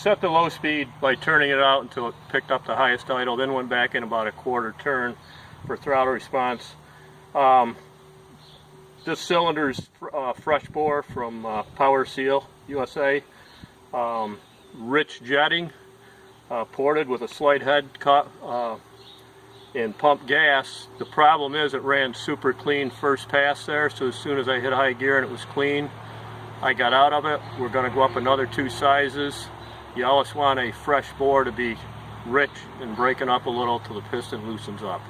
set the low speed by turning it out until it picked up the highest idle, then went back in about a quarter turn for throttle response. This cylinder's fresh bore from Power Seal USA. Rich jetting, ported with a slight head cut and pump gas. The problem is it ran super clean first pass there, so as soon as I hit high gear and it was clean, I got out of it. We're going to go up another 2 sizes. You always want a fresh bore to be rich and breaking up a little till the piston loosens up.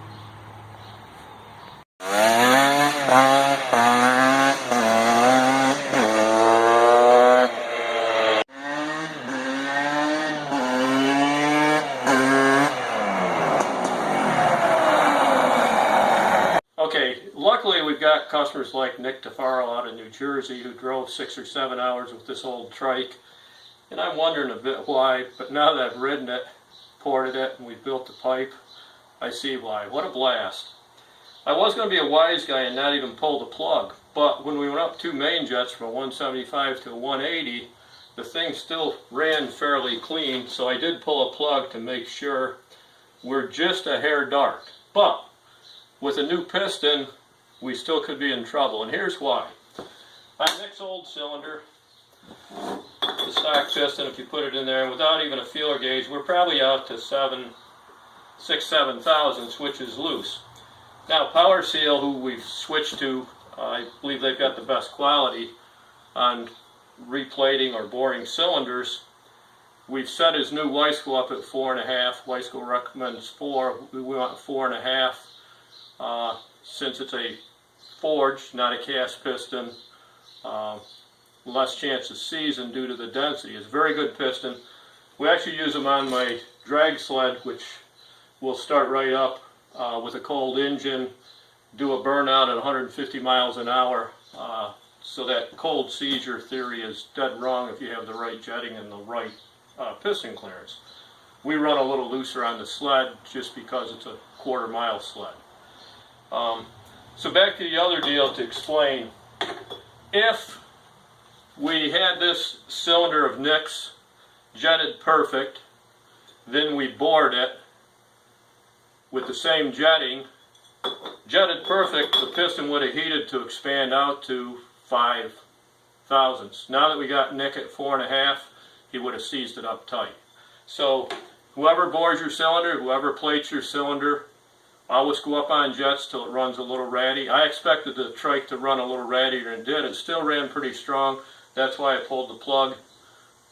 Okay, luckily we've got customers like Nick Tafaro out in New Jersey who drove 6 or 7 hours with this old trike, and I'm wondering a bit why, but now that I've ridden it, ported it, and we've built the pipe, I see why. What a blast. I was going to be a wise guy and not even pull the plug, but when we went up 2 main jets from a 175 to a 180, the thing still ran fairly clean, so I did pull a plug to make sure. We're just a hair dark, but with a new piston, we still could be in trouble, and here's why. On Nick's old cylinder, the stock piston, if you put it in there, without even a feeler gauge, we're probably out to 7 thousandths, which is loose. Now, Power Seal, who we've switched to, I believe they've got the best quality on replating or boring cylinders. We've set his new Weisco up at 4.5. Weisco recommends 4. We want 4.5. Since it's a forged, not a cast piston, less chance of seizing due to the density. It's a very good piston. We actually use them on my drag sled, which will start right up with a cold engine, do a burnout at 150 miles an hour. So that cold seizure theory is dead wrong if you have the right jetting and the right piston clearance. We run a little looser on the sled just because it's a quarter-mile sled. So back to the other deal to explain. If we had this cylinder of Nick's jetted perfect, then we bored it with the same jetting, jetted perfect, the piston would have heated to expand out to 5 thousandths. Now that we got Nick at 4.5, he would have seized it up tight. So whoever bores your cylinder, whoever plates your cylinder, always go up on jets till it runs a little ratty. I expected the trike to run a little rattier than it did. It still ran pretty strong. That's why I pulled the plug,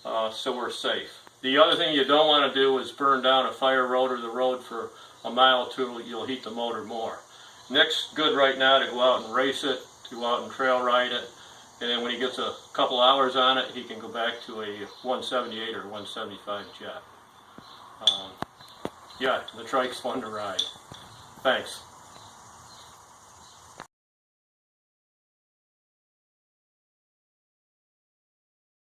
so we're safe. The other thing you don't want to do is burn down a fire road or the road for a mile or two. You'll heat the motor more. Nick's good right now to go out and race it, to go out and trail ride it, and then when he gets a couple hours on it, he can go back to a 178 or 175 jet. Yeah, the trike's fun to ride. Thanks.